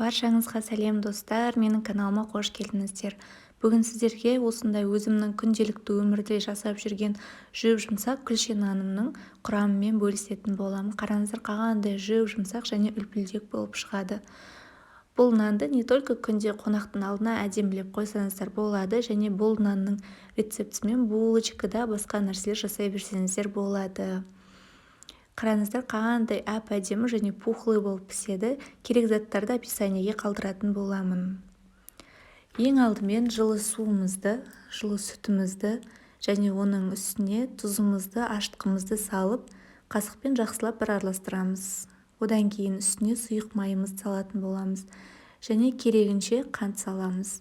Баршаңызға сәлем достар, менің каналыма қош келдіңіздер. Бүгін сіздерге осындай өзімнің күнделікті өмірде жасап жүрген жүмсақ күлше нанымның құрамымен бөлісетін боламын. Қараңыздар, қандай жұмсақ және үлпілдек болып шығады. Бұл нанды не только күнде қонақтың алдына әдемілеп қойсаңыздар болады, және бұл нанның рецептісімен булочкада басқа нәрселер жасай берсеңіздер болады. Қараңыздар, қандай әп-әдемі және пухлый болып піседі. Керек заттарды описаниеге қалдыратын боламын. Ең алдымен жылы суымызды, жылы сүтімізді және оның үстіне тұзымызды, ашытқымызды салып, қасықпен жақсылап бір араластырамыз. Одан кейін үстіне сұйық майымызды салатын боламыз және керегінше қант саламыз.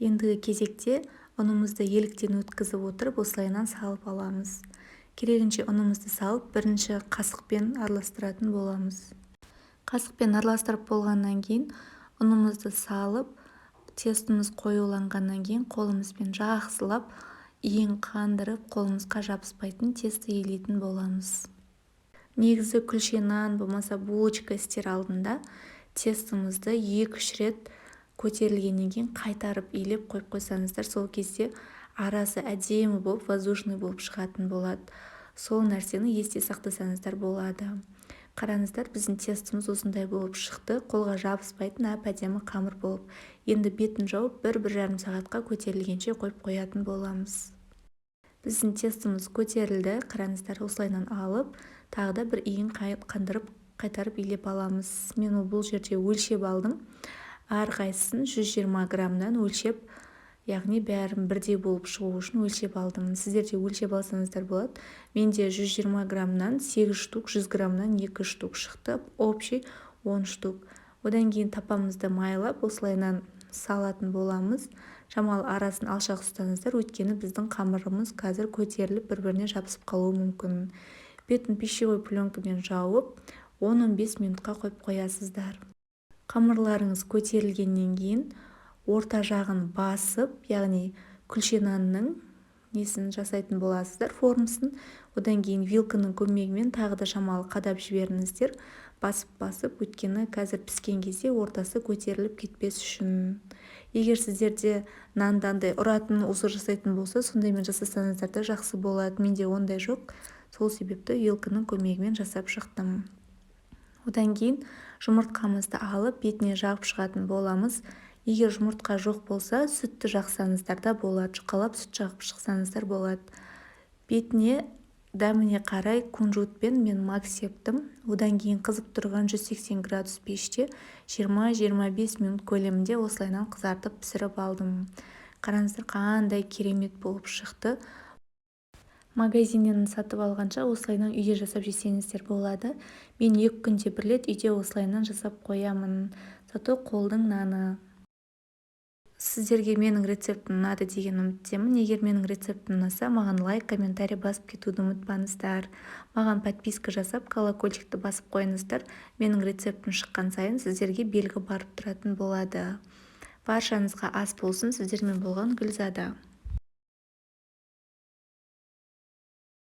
Ендігі кезекте ұнымызды еліктен өткізіп отырып, осылайынан салып аламыз. Керегінше ұнымызды салып, бірінші қасықпен араластыратын боламыз. Қасықпен араластырып болғаннан кейін ұнымызды салып, тестіміз қоюланғаннан кейін қолымызбен жақсылап иін қандырып, қолымызға жабыспайтын тесті елейтін боламыз. Негізі күлше нан болмаса булочка істер алдында тестімізді 2-3 рет көтерілгеннен кейін қайтарып илеп қойып қойсаңыздар, сол кезде арасы әдемі болып, воздушный болып шығатын болады. Сол нәрсені есте сақтасаңыздар болады. Қараңыздар, біздің тестіміз осындай болып шықты. Қолға жабыспайтын әп-әдемі қамыр болып. Енді бетін жауып 1-1,5 сағатқа көтерілгенше қойып қоятын боламыз. Біздің тестіміз көтерілді. Қараңыздар, осылайынан алып, тағы да бір иін қандырып, қайтарып илеп аламыз. Мен бұл жерде өлшеп алдым. Әрқайсысын 120 граммнан өлшеп, яғни бәрін бірдей болып шығу үшін өлшеп алдым. Сіздерде өлшеп алсаңыздар болады. Менде 120 граммнан 8 штук, 100 граммнан 2 штук шықты, общий 10 штук. Одан кейін тапамызды майлап, осылайынан салатын боламыз. Шамалы арасын алшақ ұстаңыздар, өйткені біздің қамырымыз қазір көтеріліп бір-біріне жабысып қалуы мүмкін. Бетін пищевой пленкамен жауып, 10-15 минутқа қойып қоясыздар. Қамырларыңыз көтерілгеннен кейін орта жағын басып, яғни күлше нанның несін жасайтын боласыздар, формасын. Одан кейін вилканың көмегімен тағы да шамалы қадап жіберіңіздер, басып-басып, өйткені қазір піскен кезде ортасы көтеріліп кетпес үшін. Егер сіздерде нандандай ұратын осы жасайтын болса, сондаймен жасасаңыздар да жақсы болады. Менде ондай жоқ, сол себепті вилканың көмегімен жасап шықтым. Одан кейін жұмыртқамызды алып, бетіне жағып шығатын боламыз. Егер жұмыртқа жоқ болса, сүтті жақсаңыздар да болады. Жұқалап сүт жағып шықсаңыздар болады. Бетіне дәміне қарай кунжутпен мен мак септім. Одан кейін қызып тұрған 180 градус пеште 20-25 минут көлемінде осылайынан қызартып пісіріп алдым. Қараңыздар, қандай керемет болып шықты. Магазиннен сатып алғанша осылайынан үйде жасап жесеңіздер болады. Мен 2 күнде бір рет үйде осылайынан жасап қоямын. Зато қолдың наны. Сіздерге менің рецептім ұнады деген үміттемін. Егер менің рецептім ұнаса, маған лайк, комментарий басып кетуді ұмытпаңыздар. Маған подписка жасап, колокольчикті басып қойыңыздар. Менің рецептім шыққан сайын сіздерге белгі барып тұратын болады. Баршаңызға ас болсын. Сіздермен болған Гүлзада.